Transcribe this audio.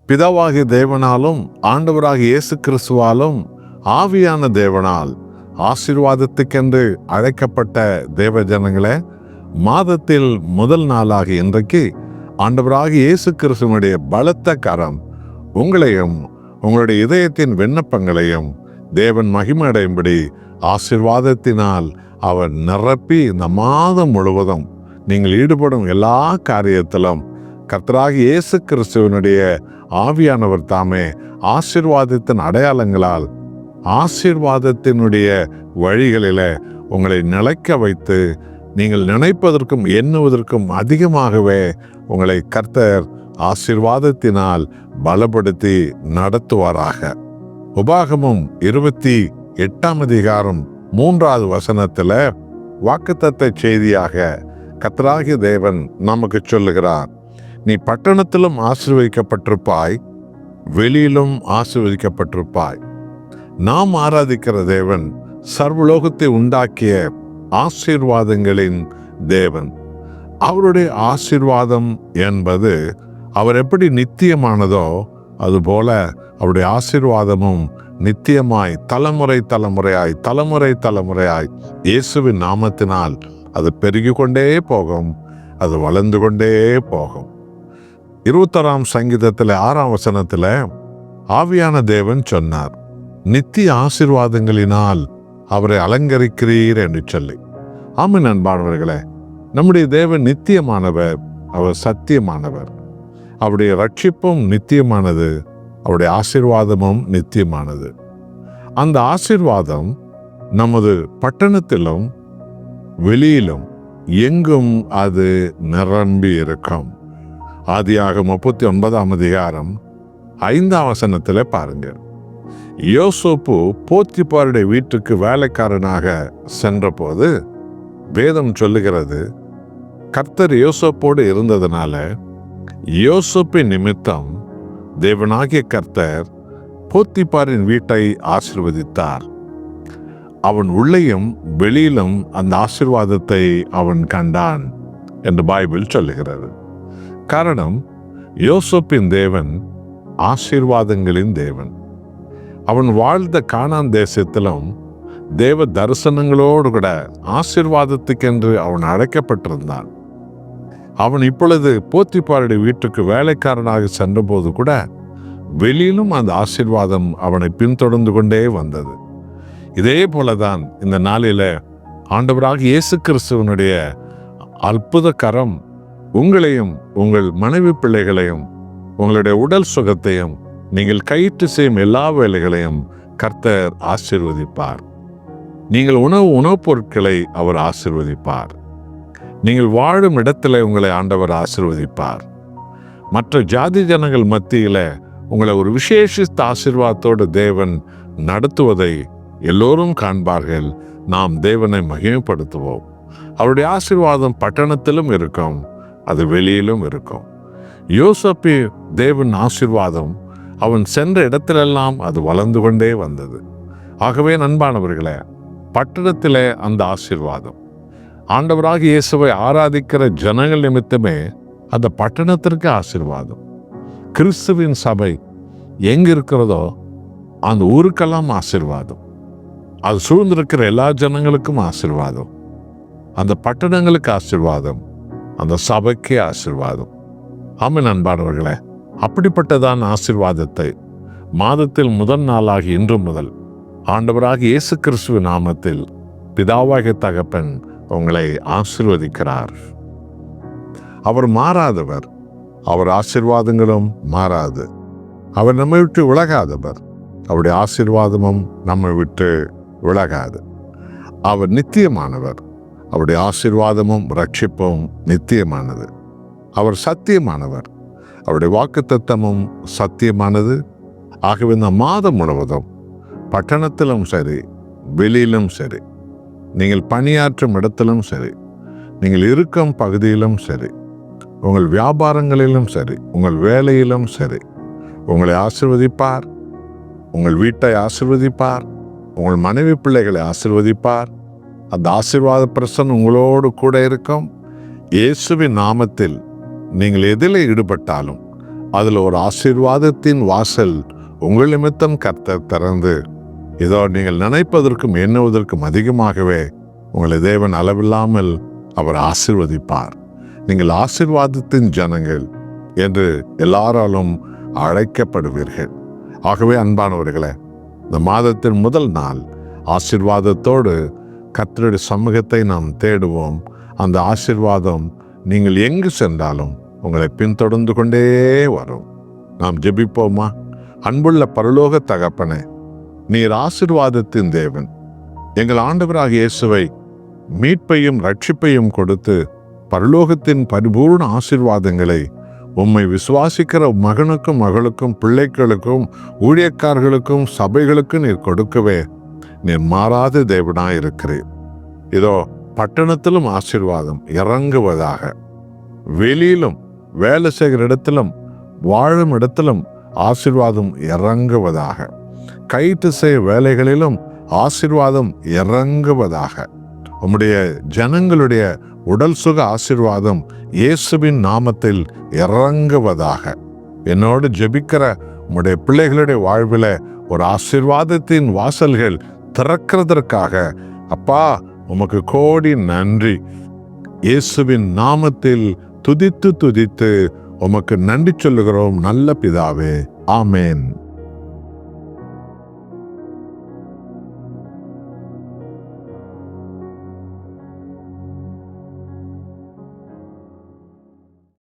பிதாவாகிய தேவனாலும் ஆண்டவராகிய இயேசு கிறிஸ்துவாலும் ஆவியான தேவனால் ஆசீர்வாதத்துக்கென்று அழைக்கப்பட்ட தேவ ஜனங்களே, மாதத்தில் முதல் நாளாகிய இன்றைக்கு ஆண்டவராகிய இயேசு கிறிஸ்துவனுடைய பலத்த கரம் உங்களையும் உங்களுடைய இதயத்தின் விண்ணப்பங்களையும் தேவன் மகிமையடையும்படி ஆசீர்வாதத்தினால் அவர் நிரப்பி இந்த மாதம் முழுவதும் நீங்கள் ஈடுபடும் எல்லா காரியத்திலும் கர்த்தராகிய இயேசு கிறிஸ்துவனுடைய ஆவியானவர் தாமே ஆசீர்வாதத்தின் அடையாளங்களால் ஆசீர்வாதத்தினுடைய வழிகளில உங்களை நிலைக்க வைத்து நீங்கள் நினைப்பதற்கும் எண்ணுவதற்கும் அதிகமாகவே உங்களை கர்த்தர் ஆசீர்வாதத்தினால் பலப்படுத்தி நடத்துவாராக. உபாகமம் 28ஆம் அதிகாரம் 3வது வசனத்துல வாக்குத்தத்த செய்தியாக கர்த்தராகிய தேவன் நமக்கு சொல்லுகிறார், நீ பட்டணத்திலும் ஆசீர்வதிக்கப்பட்டிருப்பாய், வெளியிலும் ஆசீர்வதிக்கப்பட்டிருப்பாய். நாம் ஆராதிக்கிற தேவன் சர்வலோகத்தை உண்டாக்கிய ஆசீர்வாதங்களின் தேவன். அவருடைய ஆசீர்வாதம் என்பது அவர் எப்படி நித்தியமானதோ அதுபோல அவருடைய ஆசீர்வாதமும் நித்தியமாய் தலைமுறை தலைமுறையாய் இயேசுவின் நாமத்தினால் அது பெருகி கொண்டே போகும், அது வளர்ந்து கொண்டே போகும். 21ஆம் சங்கீதத்தில் 6ஆம் வசனத்துல ஆவியான தேவன் சொன்னார், நித்திய ஆசீர்வாதங்களினால் அவரை அலங்கரிக்கிறீர் என்று சொல்லி. ஆமென் அன்பானவர்களே, நம்முடைய தேவன் நித்தியமானவர், அவர் சத்தியமானவர். அவருடைய ரட்சிப்பும் நித்தியமானது, அவருடைய ஆசீர்வாதமும் நித்தியமானது. அந்த ஆசீர்வாதம் நமது பட்டணத்திலும் வெளியிலும் எங்கும் அது நிரம்பி இருக்கும். ஆதியாகமம் 39ஆம் அதிகாரம் 5ஆம் வசனத்துல பாருங்க, யோசேப்பு போத்திபாருடைய வீட்டுக்கு வேலைக்காரனாக சென்றபோது வேதம் சொல்லுகிறது, கர்த்தர் யோசேப்போடு இருந்ததுனால யோசேப்பின் நிமித்தம் தேவனாகிய கர்த்தர் போத்திபாரின் வீட்டை ஆசீர்வதித்தார். அவன் உள்ளேயும் வெளியிலும் அந்த ஆசீர்வாதத்தை அவன் கண்டான் என்று பைபிள் சொல்லுகிறது. காரணம், யோசேப்பின் தேவன் ஆசீர்வாதங்களின் தேவன். அவன் வாழ்ந்த கானான் தேசத்திலும் தேவ தரிசனங்களோடு கூட ஆசீர்வாதத்துக்கென்று அவன் அழைக்கப்பட்டிருந்தான். அவன் இப்பொழுது போத்திபாருடைய வீட்டுக்கு வேலைக்காரனாக சென்றபோது கூட வெளியிலும் அந்த ஆசீர்வாதம் அவனை பின்தொடர்ந்து கொண்டே வந்தது. இதே போலதான் இந்த நாளில ஆண்டவராக இயேசு கிறிஸ்துவனுடைய அற்புத கரம் உங்களையும் உங்கள் மனைவி பிள்ளைகளையும் உங்களுடைய உடல் சுகத்தையும் நீங்கள் கையிட்டு செய்யும் எல்லா வேலைகளையும் கர்த்தர் ஆசீர்வதிப்பார். நீங்கள் உணவுப் பொருட்களை அவர் ஆசீர்வதிப்பார். நீங்கள் வாழும் இடத்துல உங்களை ஆண்டவர் ஆசீர்வதிப்பார். மற்ற ஜாதி ஜனங்கள் மத்தியில உங்களை ஒரு விசேஷித்த ஆசீர்வாதத்தோடு தேவன் நடத்துவதை எல்லோரும் காண்பார்கள். நாம் தேவனை மகிமைப்படுத்துவோம். அவருடைய ஆசீர்வாதம் பட்டணத்திலும் இருக்கும், அது வெளியிலும் இருக்கும். யோசேப்பு தேவன் ஆசீர்வாதம் அவன் சென்ற இடத்திலெல்லாம் அது வளர்ந்து கொண்டே வந்தது. ஆகவே நண்பானவர்களே, பட்டணத்திலே அந்த ஆசீர்வாதம், ஆண்டவராக இயேசுவை ஆராதிக்கிற ஜனங்கள் நிமித்தமே அந்த பட்டணத்திற்கு ஆசீர்வாதம். கிறிஸ்துவின் சபை எங்க இருக்கிறதோ அந்த ஊருக்கெல்லாம் ஆசீர்வாதம். அது சூழ்ந்திருக்கிற எல்லா ஜனங்களுக்கும் ஆசீர்வாதம். அந்த பட்டணங்களுக்கு ஆசீர்வாதம், அந்த சபைக்கே ஆசீர்வாதம். ஆமென் அன்பானவர்களே, அப்படிப்பட்டதான் ஆசீர்வாதத்தை மாதத்தில் முதல் நாளாகி இன்று முதல் ஆண்டவராக இயேசு கிறிஸ்துவின் நாமத்தில் பிதாவாகிய தகப்பன் உங்களை ஆசீர்வதிக்கிறார். அவர் மாறாதவர், அவர் ஆசீர்வாதங்களும் மாறாது. அவர் நம்மை விட்டு விலகாதவர், அவருடைய ஆசீர்வாதமும் நம்மை விட்டு விலகாது. அவர் நித்தியமானவர், அவருடைய ஆசீர்வாதமும் ரட்சிப்பும் நித்தியமானது. அவர் சத்தியமானவர், அவருடைய வாக்குத்தத்தமும் சத்தியமானது. ஆகவே இந்த மாதம் முழுவதும் பட்டணத்திலும் சரி வெளியிலும் சரி, நீங்கள் பணியாற்றும் இடத்திலும் சரி, நீங்கள் இருக்கும் பகுதியிலும் சரி, உங்கள் வியாபாரங்களிலும் சரி, உங்கள் வேலையிலும் சரி, உங்களை ஆசீர்வதிப்பார். உங்கள் வீட்டை ஆசீர்வதிப்பார். உங்கள் மனைவி பிள்ளைகளை ஆசீர்வதிப்பார். அந்த ஆசீர்வாத பிரசன்னம் உங்களோடு கூட இருக்கும். இயேசுவின் நாமத்தில் நீங்கள் எதில் ஈடுபட்டாலும் அதுல ஒரு ஆசீர்வாதத்தின் வாசல் உங்கள் நிமித்தம் கர்த்தர் திறந்து, இதோ நீங்கள் நினைப்பதற்கும் எண்ணுவதற்கும் அதிகமாகவே உங்களை தேவன் அளவில்லாமல் அவர் ஆசீர்வதிப்பார். நீங்கள் ஆசீர்வாதத்தின் ஜனங்கள் என்று எல்லாராலும் அழைக்கப்படுவீர்கள். ஆகவே அன்பானவர்களே, இந்த மாதத்தின் முதல் நாள் ஆசீர்வாதத்தோடு கர்த்தருடைய சமூகத்தை நாம் தேடுவோம். அந்த ஆசீர்வாதம் நீங்கள் எங்கு சென்றாலும் உங்களை பின்தொடர்ந்து கொண்டே வரும். நாம் ஜெபிப்போமா? அன்புள்ள பரலோக தகப்பனே, நீர் ஆசீர்வாதத்தின் தேவன். எங்கள் ஆண்டவராகிய இயேசுவை மீட்பையும் ரட்சிப்பையும் கொடுத்து பரலோகத்தின் பரிபூர்ண ஆசீர்வாதங்களை உம்மை விசுவாசிக்கிற மகனுக்கும் மகளுக்கும் பிள்ளைகளுக்கும் ஊழியக்காரர்களுக்கும் சபைகளுக்கும் நீர் கொடுக்கவே நீர் மாறாத தேவனாய் இருக்கிறீர். இதோ பட்டணத்திலும் ஆசீர்வாதம் இறங்குவதாக, வெளியிலும் வேலை செய்கிற இடத்திலும் வாழும் இடத்திலும் ஆசீர்வாதம் இறங்குவதாக, கைட்டு செய்ய வேலைகளிலும் ஆசீர்வாதம் இறங்குவதாக. உம்முடைய ஜனங்களுடைய உடல் சுக ஆசீர்வாதம் இயேசுவின் நாமத்தில் இறங்குவதாக. என்னோடு ஜெபிக்கிற உம்முடைய பிள்ளைகளுடைய வாழ்வில் ஒரு ஆசீர்வாதத்தின் வாசல்கள் திறக்கிறதற்காக அப்பா உமக்கு கோடி நன்றி. இயேசுவின் நாமத்தில் துதித்து துதித்து உமக்கு நன்றி சொல்லுகிறோம் நல்ல பிதாவே. ஆமேன்.